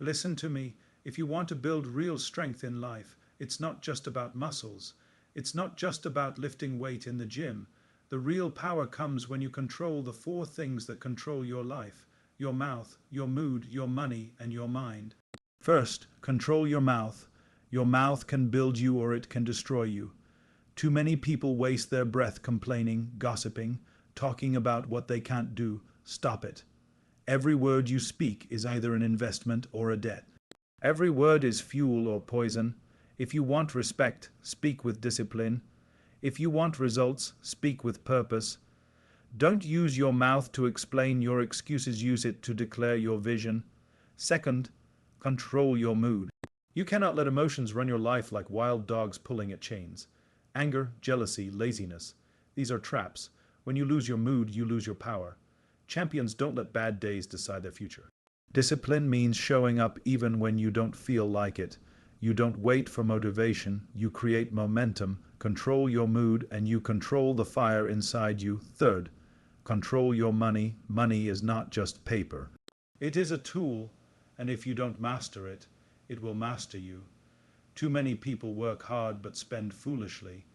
Listen to me. If you want to build real strength in life, it's not just about muscles. It's not just about lifting weight in the gym. The real power comes when you control the four things that control your life: your mouth, your mood, your money, and your mind. First, control your mouth. Your mouth can build you or it can destroy you. Too many people waste their breath complaining, gossiping, talking about what they can't do. Stop it. Every word you speak is either an investment or a debt. Every word is fuel or poison. If you want respect, speak with discipline. If you want results, speak with purpose. Don't use your mouth to explain your excuses, use it to declare your vision. Second, control your mood. You cannot let emotions run your life like wild dogs pulling at chains. Anger, jealousy, laziness. These are traps. When you lose your mood, you lose your power. Champions don't let bad days decide their future. Discipline means showing up even when you don't feel like it. You don't wait for motivation, you create momentum, control your mood, and you control the fire inside you. Third, control your money. Money is not just paper. It is a tool, and if you don't master it, it will master you. Too many people work hard but spend foolishly.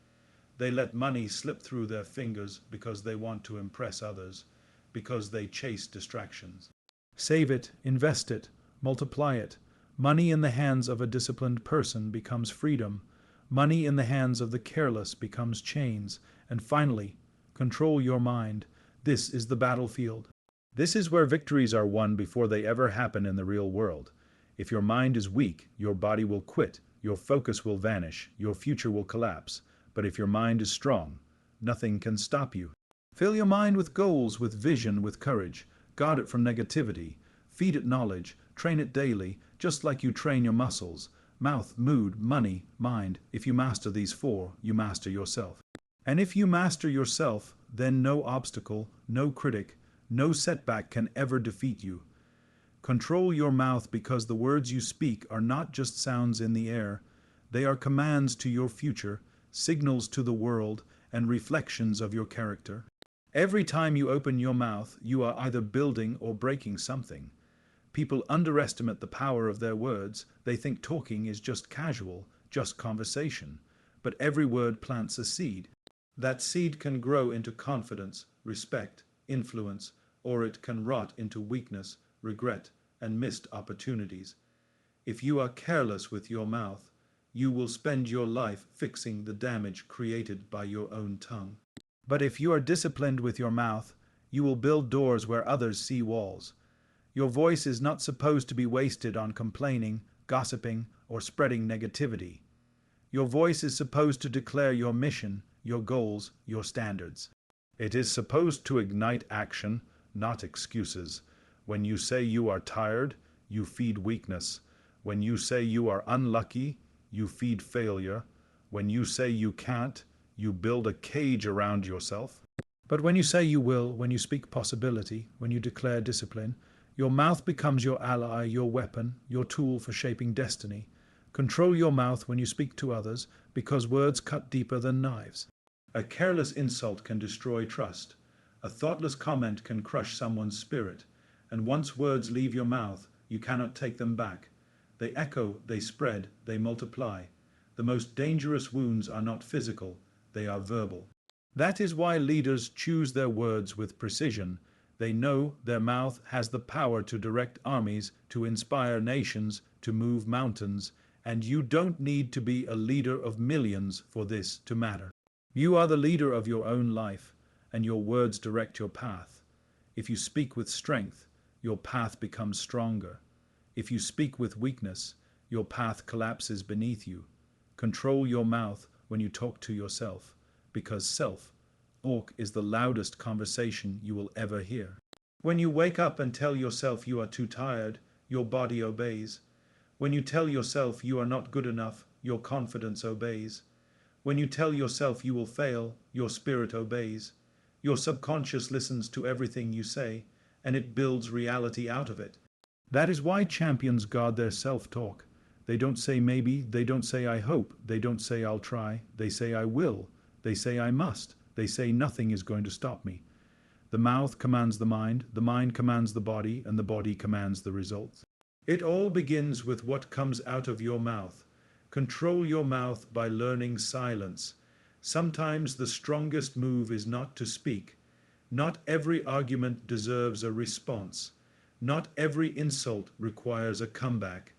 They let money slip through their fingers because they want to impress others, because they chase distractions. Save it, invest it, multiply it. Money in the hands of a disciplined person becomes freedom. Money in the hands of the careless becomes chains. And finally, control your mind. This is the battlefield. This is where victories are won before they ever happen in the real world. If your mind is weak, your body will quit, your focus will vanish, your future will collapse. But if your mind is strong, nothing can stop you. Fill your mind with goals, with vision, with courage. Guard it from negativity. Feed it knowledge. Train it daily, just like you train your muscles. Mouth, mood, money, mind. If you master these four, you master yourself. And if you master yourself, then no obstacle, no critic, no setback can ever defeat you. Control your mouth, because the words you speak are not just sounds in the air. They are commands to your future, signals to the world, and reflections of your character. Every time you open your mouth, you are either building or breaking something. People underestimate the power of their words. They think talking is just casual, just conversation. But every word plants a seed. That seed can grow into confidence, respect, influence, or it can rot into weakness, regret, and missed opportunities. If you are careless with your mouth, you will spend your life fixing the damage created by your own tongue. But if you are disciplined with your mouth, you will build doors where others see walls. Your voice is not supposed to be wasted on complaining, gossiping, or spreading negativity. Your voice is supposed to declare your mission, your goals, your standards. It is supposed to ignite action, not excuses. When you say you are tired, you feed weakness. When you say you are unlucky, you feed failure. When you say you can't, you build a cage around yourself. But when you say you will, when you speak possibility, when you declare discipline, your mouth becomes your ally, your weapon, your tool for shaping destiny. Control your mouth when you speak to others, because words cut deeper than knives. A careless insult can destroy trust. A thoughtless comment can crush someone's spirit. And once words leave your mouth, you cannot take them back. They echo, they spread, they multiply. The most dangerous wounds are not physical, they are verbal. That is why leaders choose their words with precision. They know their mouth has the power to direct armies, to inspire nations, to move mountains, and you don't need to be a leader of millions for this to matter. You are the leader of your own life, and your words direct your path. If you speak with strength, your path becomes stronger. If you speak with weakness, your path collapses beneath you. Control your mouth when you talk to yourself, because self-talk is the loudest conversation you will ever hear. When you wake up and tell yourself you are too tired, your body obeys. When you tell yourself you are not good enough, your confidence obeys. When you tell yourself you will fail, your spirit obeys. Your subconscious listens to everything you say, and it builds reality out of it. That is why champions guard their self-talk. They don't say maybe, they don't say I hope, they don't say I'll try, they say I will, they say I must, they say nothing is going to stop me. The mouth commands the mind commands the body, and the body commands the results. It all begins with what comes out of your mouth. Control your mouth by learning silence. Sometimes the strongest move is not to speak. Not every argument deserves a response. Not every insult requires a comeback.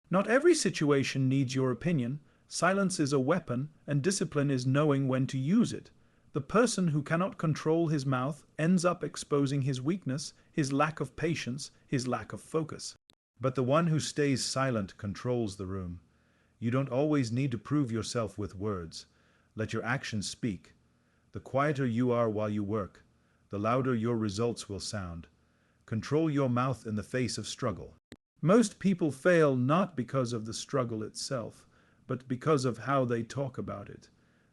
Not every situation needs your opinion. Silence is a weapon, and discipline is knowing when to use it. The person who cannot control his mouth ends up exposing his weakness, his lack of patience, his lack of focus. But the one who stays silent controls the room. You don't always need to prove yourself with words. Let your actions speak. The quieter you are while you work, the louder your results will sound. Control your mouth in the face of struggle. Most people fail not because of the struggle itself, but because of how they talk about it.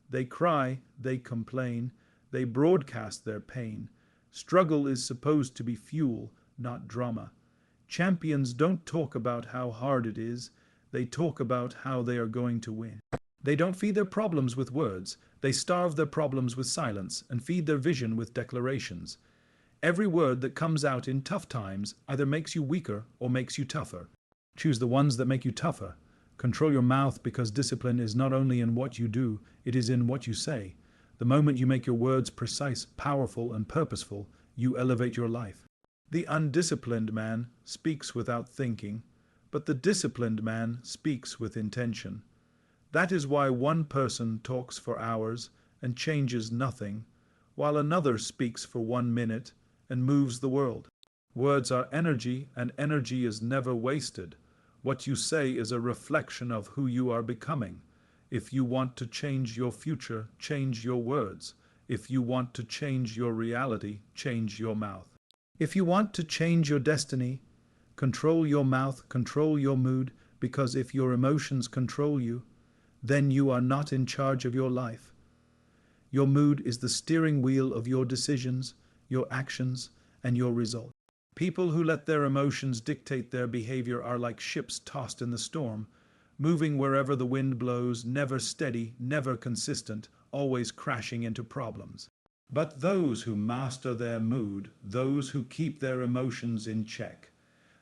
They cry, they complain, they broadcast their pain. Struggle is supposed to be fuel, not drama. Champions don't talk about how hard it is, they talk about how they are going to win. They don't feed their problems with words, they starve their problems with silence and feed their vision with declarations. Every word that comes out in tough times either makes you weaker or makes you tougher. Choose the ones that make you tougher. Control your mouth, because discipline is not only in what you do, it is in what you say. The moment you make your words precise, powerful, and purposeful, you elevate your life. The undisciplined man speaks without thinking, but the disciplined man speaks with intention. That is why one person talks for hours and changes nothing, while another speaks for 1 minute and moves the world. Words are energy, and energy is never wasted. What you say is a reflection of who you are becoming. If you want to change your future, change your words. If you want to change your reality, change your mouth. If you want to change your destiny, control your mouth, control your mood, because if your emotions control you, then you are not in charge of your life. Your mood is the steering wheel of your decisions, your actions, and your results. People who let their emotions dictate their behavior are like ships tossed in the storm, moving wherever the wind blows, never steady, never consistent, always crashing into problems. But those who master their mood, those who keep their emotions in check,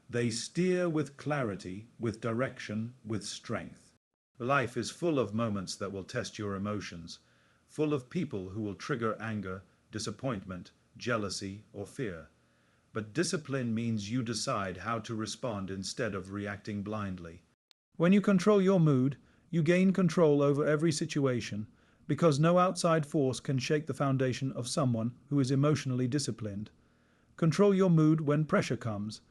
they steer with clarity, with direction, with strength. Life is full of moments that will test your emotions, full of people who will trigger anger, disappointment, jealousy, or fear. But discipline means you decide how to respond instead of reacting blindly. When you control your mood, you gain control over every situation, because no outside force can shake the foundation of someone who is emotionally disciplined. Control your mood when pressure comes.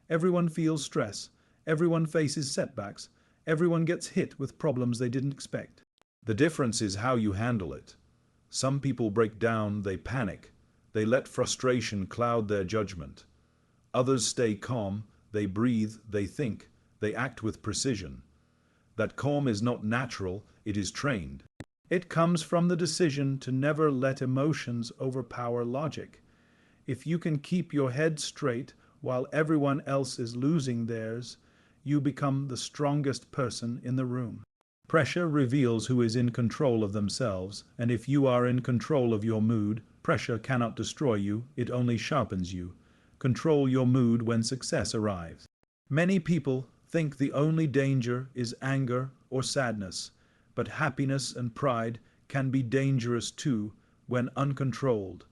Everyone feels stress. Everyone faces setbacks. Everyone gets hit with problems they didn't expect. The difference is how you handle it. Some people break down, they panic. They let frustration cloud their judgment. Others stay calm, they breathe, they think, they act with precision. That calm is not natural, it is trained. It comes from the decision to never let emotions overpower logic. If you can keep your head straight while everyone else is losing theirs, you become the strongest person in the room. Pressure reveals who is in control of themselves, and if you are in control of your mood, pressure cannot destroy you, it only sharpens you. Control your mood when success arrives. Many people think the only danger is anger or sadness, but happiness and pride can be dangerous too when uncontrolled.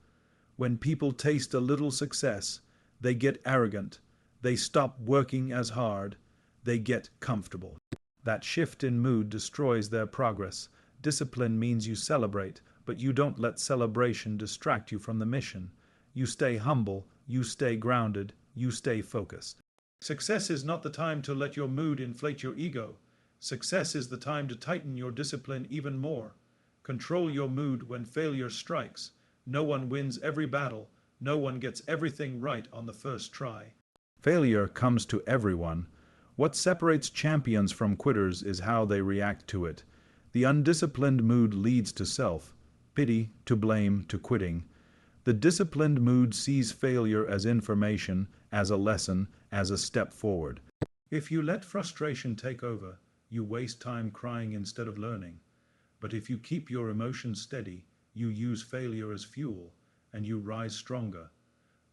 When people taste a little success, they get arrogant, they stop working as hard, they get comfortable. That shift in mood destroys their progress. Discipline means you celebrate, but you don't let celebration distract you from the mission. You stay humble, you stay grounded, you stay focused. Success is not the time to let your mood inflate your ego. Success is the time to tighten your discipline even more. Control your mood when failure strikes. No one wins every battle. No one gets everything right on the first try. Failure comes to everyone. What separates champions from quitters is how they react to it. The undisciplined mood leads to self-pity, to blame, to quitting. The disciplined mood sees failure as information, as a lesson, as a step forward. If you let frustration take over, you waste time crying instead of learning. But if you keep your emotions steady, you use failure as fuel, and you rise stronger.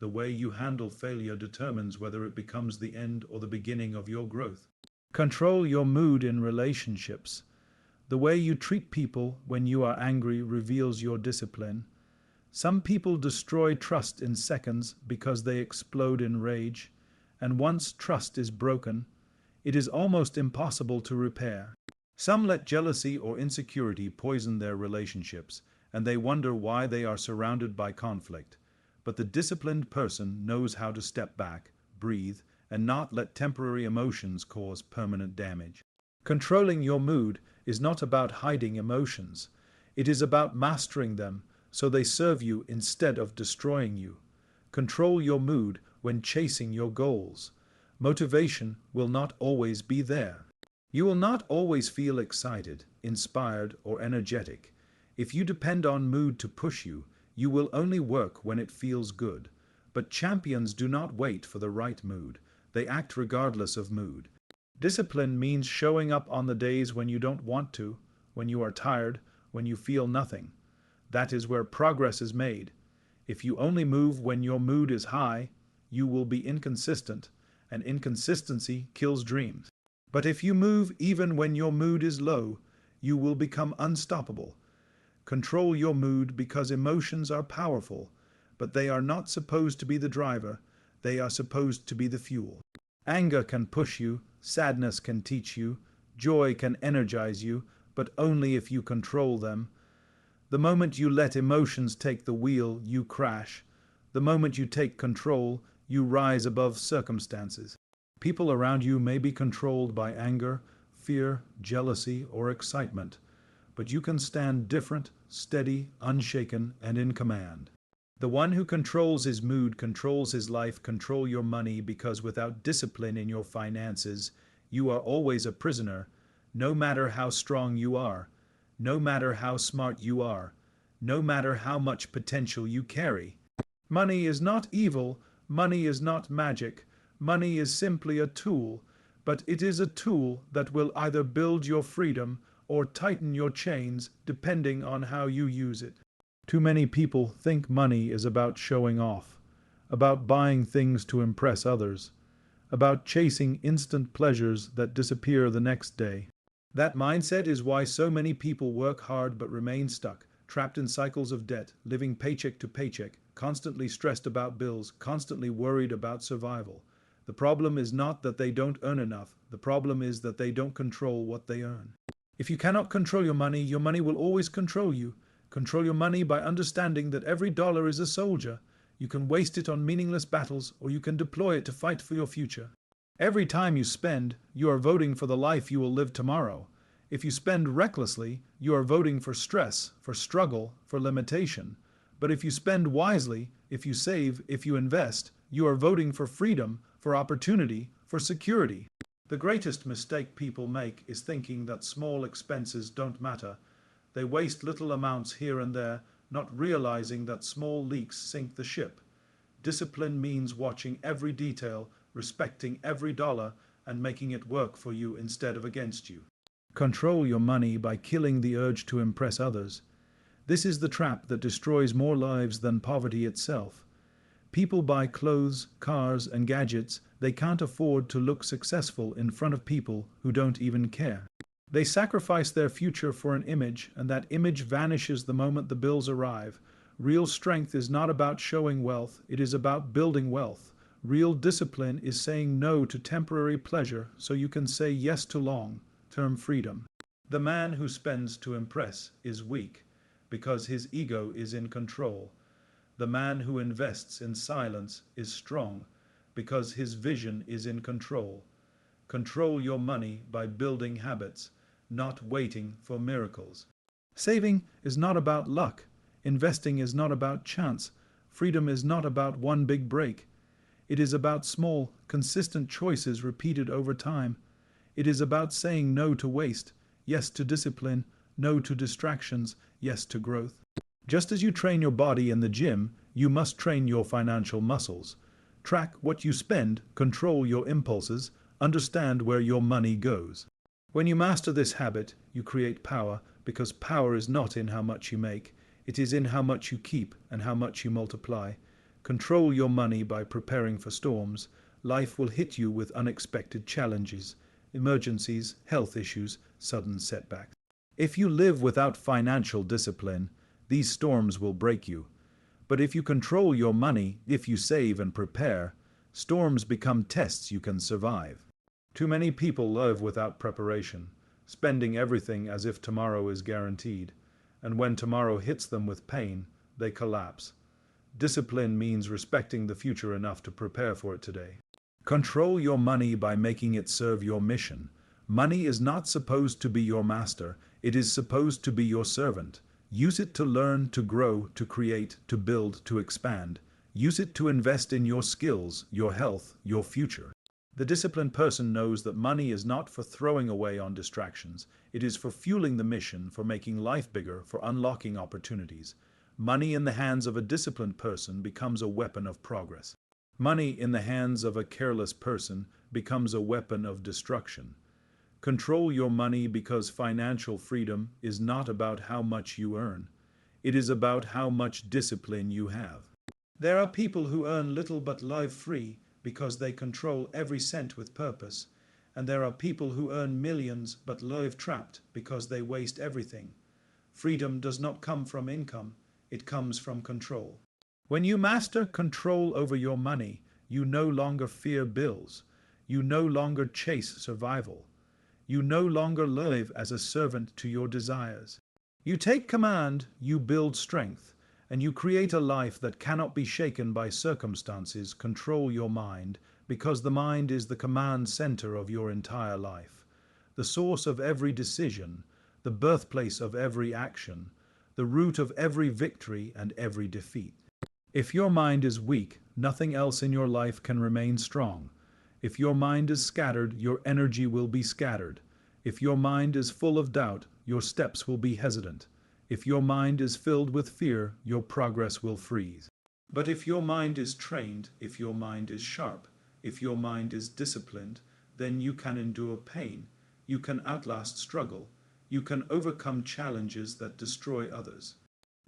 The way you handle failure determines whether it becomes the end or the beginning of your growth. Control your mood in relationships. The way you treat people when you are angry reveals your discipline. Some people destroy trust in seconds because they explode in rage, and once trust is broken, it is almost impossible to repair. Some let jealousy or insecurity poison their relationships, and they wonder why they are surrounded by conflict. But the disciplined person knows how to step back, breathe, and not let temporary emotions cause permanent damage. Controlling your mood is not about hiding emotions. It is about mastering them so they serve you instead of destroying you. Control your mood when chasing your goals. Motivation will not always be there. You will not always feel excited, inspired, or energetic. If you depend on mood to push you, you will only work when it feels good. But champions do not wait for the right mood. They act regardless of mood. Discipline means showing up on the days when you don't want to, when you are tired, when you feel nothing. That is where progress is made. If you only move when your mood is high, you will be inconsistent, and inconsistency kills dreams. But if you move even when your mood is low, you will become unstoppable. Control your mood because emotions are powerful, but they are not supposed to be the driver. They are supposed to be the fuel. Anger can push you, sadness can teach you, joy can energize you, but only if you control them. The moment you let emotions take the wheel, you crash. The moment you take control, you rise above circumstances. People around you may be controlled by anger, fear, jealousy, or excitement, but you can stand different, steady, unshaken, and in command. The one who controls his mood controls his life. Control your money, because without discipline in your finances, you are always a prisoner, no matter how strong you are, no matter how smart you are, no matter how much potential you carry. Money is not evil, money is not magic, money is simply a tool, but it is a tool that will either build your freedom or tighten your chains depending on how you use it. Too many people think money is about showing off, about buying things to impress others, about chasing instant pleasures that disappear the next day. That mindset is why so many people work hard but remain stuck, trapped in cycles of debt, living paycheck to paycheck, constantly stressed about bills, constantly worried about survival. The problem is not that they don't earn enough. The problem is that they don't control what they earn. If you cannot control your money will always control you. Control your money by understanding that every dollar is a soldier. You can waste it on meaningless battles, or you can deploy it to fight for your future. Every time you spend, you are voting for the life you will live tomorrow. If you spend recklessly, you are voting for stress, for struggle, for limitation. But if you spend wisely, if you save, if you invest, you are voting for freedom, for opportunity, for security. The greatest mistake people make is thinking that small expenses don't matter. They waste little amounts here and there, not realizing that small leaks sink the ship. Discipline means watching every detail, respecting every dollar, and making it work for you instead of against you. Control your money by killing the urge to impress others. This is the trap that destroys more lives than poverty itself. People buy clothes, cars, and gadgets they can't afford to look successful in front of people who don't even care. They sacrifice their future for an image, and that image vanishes the moment the bills arrive. Real strength is not about showing wealth, it is about building wealth. Real discipline is saying no to temporary pleasure so you can say yes to long-term freedom. The man who spends to impress is weak, because his ego is in control. The man who invests in silence is strong, because his vision is in control. Control your money by building habits, not waiting for miracles. Saving is not about luck. Investing is not about chance. Freedom is not about one big break. It is about small, consistent choices repeated over time. It is about saying no to waste, yes to discipline, no to distractions, yes to growth. Just as you train your body in the gym, you must train your financial muscles. Track what you spend, control your impulses, understand where your money goes. When you master this habit, you create power, because power is not in how much you make. It is in how much you keep and how much you multiply. Control your money by preparing for storms. Life will hit you with unexpected challenges, emergencies, health issues, sudden setbacks. If you live without financial discipline, these storms will break you. But if you control your money, if you save and prepare, storms become tests you can survive. Too many people live without preparation, spending everything as if tomorrow is guaranteed, and when tomorrow hits them with pain, they collapse. Discipline means respecting the future enough to prepare for it today. Control your money by making it serve your mission. Money is not supposed to be your master, it is supposed to be your servant. Use it to learn, to grow, to create, to build, to expand. Use it to invest in your skills, your health, your future. The disciplined person knows that money is not for throwing away on distractions. It is for fueling the mission, for making life bigger, for unlocking opportunities. Money in the hands of a disciplined person becomes a weapon of progress. Money in the hands of a careless person becomes a weapon of destruction. Control your money because financial freedom is not about how much you earn. It is about how much discipline you have. There are people who earn little but live free because they control every cent with purpose, and there are people who earn millions but live trapped because they waste everything. Freedom does not come from income, it comes from control. When you master control over your money, you no longer fear bills. You no longer chase survival. You no longer live as a servant to your desires. You take command, you build strength, and you create a life that cannot be shaken by circumstances. Control your mind, because the mind is the command center of your entire life, the source of every decision, the birthplace of every action, the root of every victory and every defeat. If your mind is weak, nothing else in your life can remain strong. If your mind is scattered, your energy will be scattered. If your mind is full of doubt, your steps will be hesitant. If your mind is filled with fear, your progress will freeze. But if your mind is trained, if your mind is sharp, if your mind is disciplined, then you can endure pain. You can outlast struggle. You can overcome challenges that destroy others.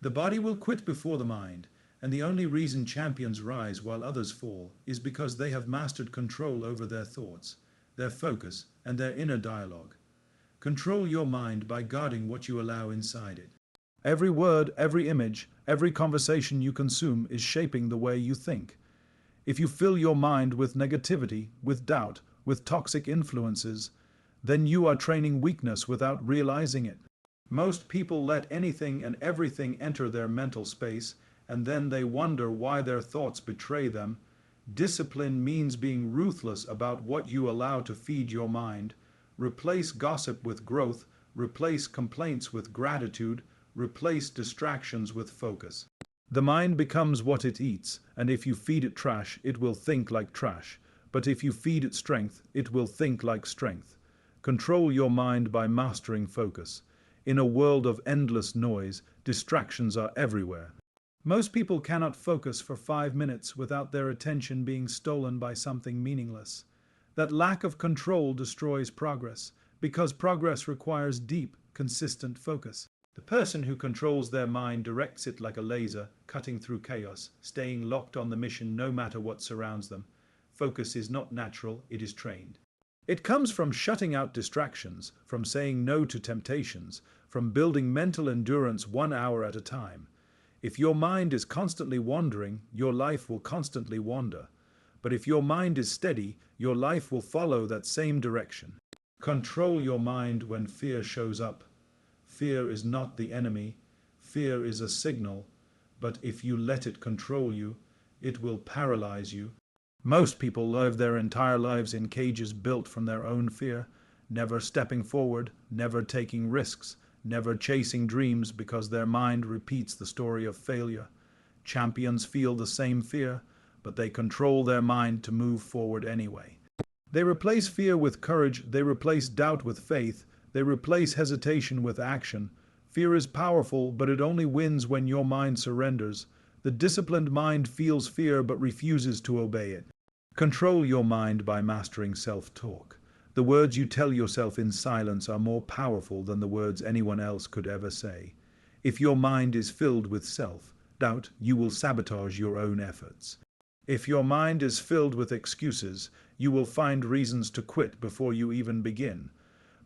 The body will quit before the mind, and the only reason champions rise while others fall is because they have mastered control over their thoughts, their focus, and their inner dialogue. Control your mind by guarding what you allow inside it. Every word, every image, every conversation you consume is shaping the way you think. If you fill your mind with negativity, with doubt, with toxic influences, then you are training weakness without realizing it. Most people let anything and everything enter their mental space, and then they wonder why their thoughts betray them. Discipline means being ruthless about what you allow to feed your mind. Replace gossip with growth, replace complaints with gratitude, replace distractions with focus. The mind becomes what it eats, and if you feed it trash, it will think like trash. But if you feed it strength, it will think like strength. Control your mind by mastering focus. In a world of endless noise, distractions are everywhere. Most people cannot focus for 5 minutes without their attention being stolen by something meaningless. That lack of control destroys progress, because progress requires deep, consistent focus. The person who controls their mind directs it like a laser, cutting through chaos, staying locked on the mission no matter what surrounds them. Focus is not natural, it is trained. It comes from shutting out distractions, from saying no to temptations, from building mental endurance 1 hour at a time. If your mind is constantly wandering, your life will constantly wander. But if your mind is steady, your life will follow that same direction. Control your mind when fear shows up. Fear is not the enemy. Fear is a signal. But if you let it control you, it will paralyze you. Most people live their entire lives in cages built from their own fear, never stepping forward, never taking risks, never chasing dreams because their mind repeats the story of failure. Champions feel the same fear, but they control their mind to move forward anyway. They replace fear with courage, they replace doubt with faith, they replace hesitation with action. Fear is powerful, but it only wins when your mind surrenders. The disciplined mind feels fear but refuses to obey it. Control your mind by mastering self-talk. The words you tell yourself in silence are more powerful than the words anyone else could ever say. If your mind is filled with self, doubt, you will sabotage your own efforts. If your mind is filled with excuses, you will find reasons to quit before you even begin.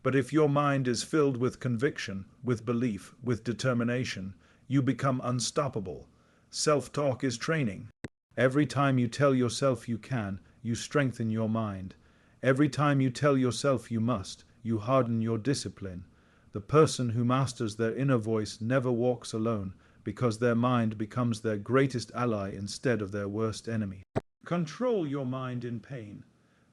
But if your mind is filled with conviction, with belief, with determination, you become unstoppable. Self-talk is training. Every time you tell yourself you can, you strengthen your mind. Every time you tell yourself you must, you harden your discipline. The person who masters their inner voice never walks alone, because their mind becomes their greatest ally instead of their worst enemy. Control your mind in pain.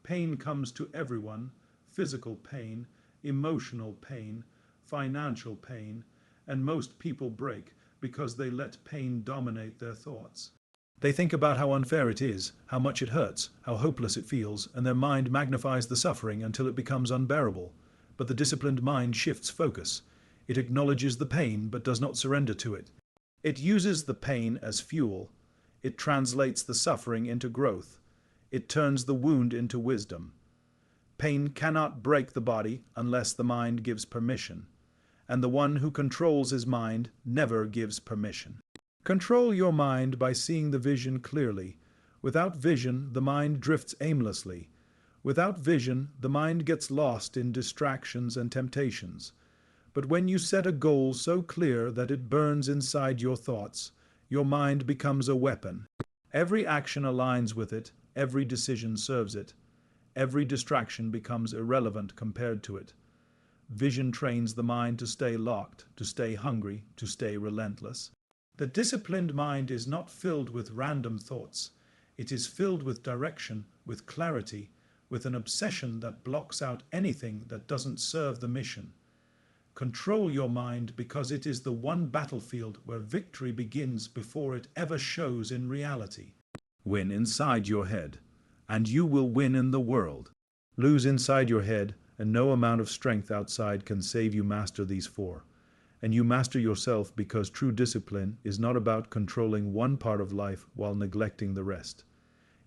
Pain comes to everyone: physical pain, emotional pain, financial pain, and most people break because they let pain dominate their thoughts. They think about how unfair it is, how much it hurts, how hopeless it feels, and their mind magnifies the suffering until it becomes unbearable. But the disciplined mind shifts focus. It acknowledges the pain but does not surrender to it. It uses the pain as fuel. It translates the suffering into growth. It turns the wound into wisdom. Pain cannot break the body unless the mind gives permission. And the one who controls his mind never gives permission. Control your mind by seeing the vision clearly. Without vision, the mind drifts aimlessly. Without vision, the mind gets lost in distractions and temptations. But when you set a goal so clear that it burns inside your thoughts, your mind becomes a weapon. Every action aligns with it, every decision serves it. Every distraction becomes irrelevant compared to it. Vision trains the mind to stay locked, to stay hungry, to stay relentless. The disciplined mind is not filled with random thoughts. It is filled with direction, with clarity, with an obsession that blocks out anything that doesn't serve the mission. Control your mind because it is the one battlefield where victory begins before it ever shows in reality. Win inside your head, and you will win in the world. Lose inside your head, and no amount of strength outside can save you master these four. And you master yourself because true discipline is not about controlling one part of life while neglecting the rest.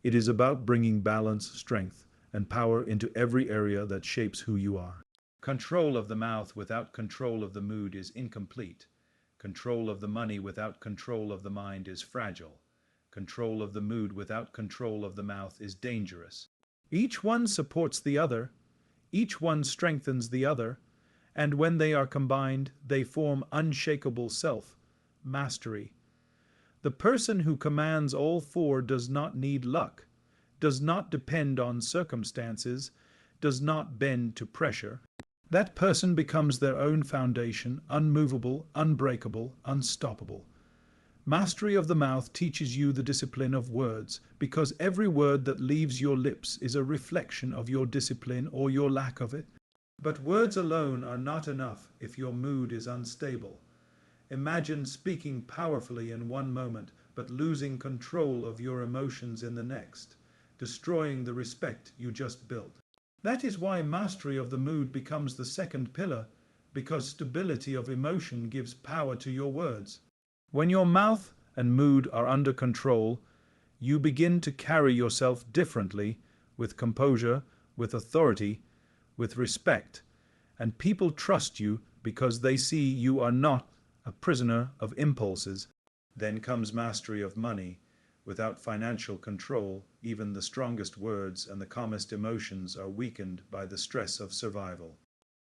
It is about bringing balance, strength, and power into every area that shapes who you are. Control of the mouth without control of the mood is incomplete. Control of the money without control of the mind is fragile. Control of the mood without control of the mouth is dangerous. Each one supports the other. Each one strengthens the other. And when they are combined, they form unshakable self, mastery. The person who commands all four does not need luck, does not depend on circumstances, does not bend to pressure. That person becomes their own foundation, unmovable, unbreakable, unstoppable. Mastery of the mouth teaches you the discipline of words, because every word that leaves your lips is a reflection of your discipline or your lack of it. But words alone are not enough if your mood is unstable. Imagine speaking powerfully in one moment, but losing control of your emotions in the next, destroying the respect you just built. That is why mastery of the mood becomes the second pillar, because stability of emotion gives power to your words. When your mouth and mood are under control, you begin to carry yourself differently, with composure, with authority, with respect, and people trust you because they see you are not a prisoner of impulses. Then comes mastery of money. Without financial control, even the strongest words and the calmest emotions are weakened by the stress of survival.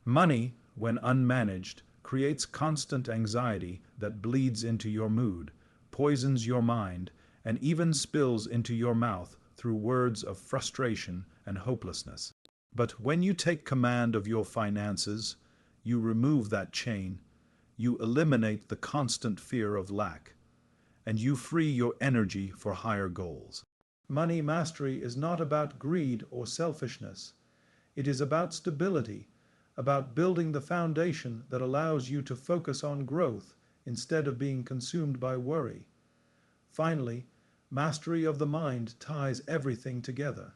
Money, when unmanaged, creates constant anxiety that bleeds into your mood, poisons your mind, and even spills into your mouth through words of frustration and hopelessness. But when you take command of your finances, you remove that chain, you eliminate the constant fear of lack, and you free your energy for higher goals. Money mastery is not about greed or selfishness. It is about stability, about building the foundation that allows you to focus on growth instead of being consumed by worry. Finally, mastery of the mind ties everything together.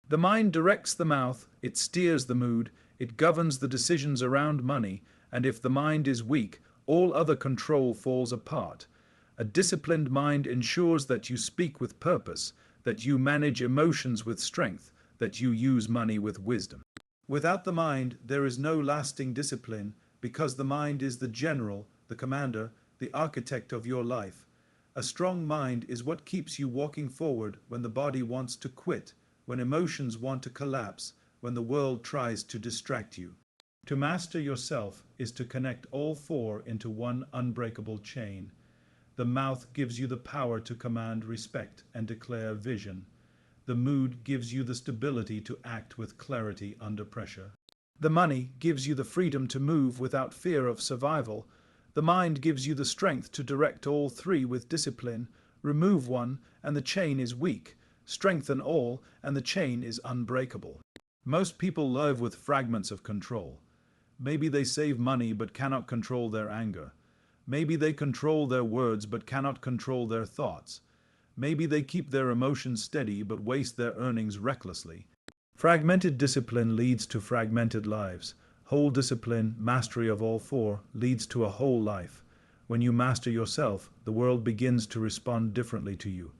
The mind directs the mouth, it steers the mood, it governs the decisions around money, and if the mind is weak, all other control falls apart. A disciplined mind ensures that you speak with purpose, that you manage emotions with strength, that you use money with wisdom. Without the mind, there is no lasting discipline, because the mind is the general, the commander, the architect of your life. A strong mind is what keeps you walking forward when the body wants to quit, when emotions want to collapse, when the world tries to distract you. To master yourself is to connect all four into one unbreakable chain. The mouth gives you the power to command respect and declare vision. The mood gives you the stability to act with clarity under pressure. The money gives you the freedom to move without fear of survival. The mind gives you the strength to direct all three with discipline. Remove one, and the chain is weak. Strengthen all, and the chain is unbreakable. Most people live with fragments of control. Maybe they save money but cannot control their anger. Maybe they control their words but cannot control their thoughts. Maybe they keep their emotions steady but waste their earnings recklessly. Fragmented discipline leads to fragmented lives. Whole discipline, mastery of all four, leads to a whole life. When you master yourself, the world begins to respond differently to you.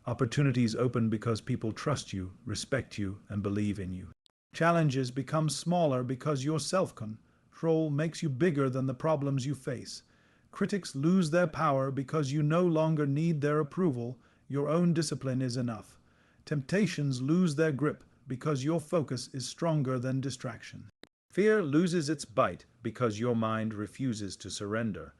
Opportunities open because people trust you, respect you, and believe in you. Challenges become smaller because your self-control makes you bigger than the problems you face. Critics lose their power because you no longer need their approval. Your own discipline is enough. Temptations lose their grip because your focus is stronger than distraction. Fear loses its bite because your mind refuses to surrender.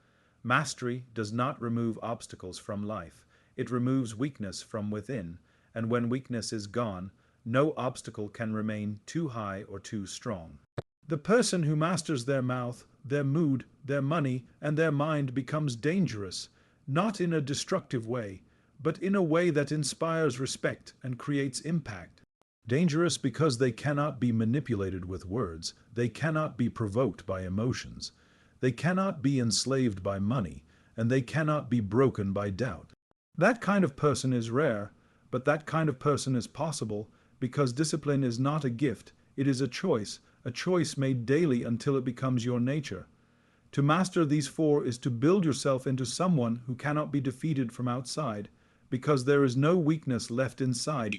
Mastery does not remove obstacles from life. It removes weakness from within, and when weakness is gone, no obstacle can remain too high or too strong. The person who masters their mouth, their mood, their money, and their mind becomes dangerous, not in a destructive way, but in a way that inspires respect and creates impact. Dangerous because they cannot be manipulated with words, they cannot be provoked by emotions, they cannot be enslaved by money, and they cannot be broken by doubt. That kind of person is rare, but that kind of person is possible because discipline is not a gift, it is a choice made daily until it becomes your nature. To master these four is to build yourself into someone who cannot be defeated from outside, because there is no weakness left inside.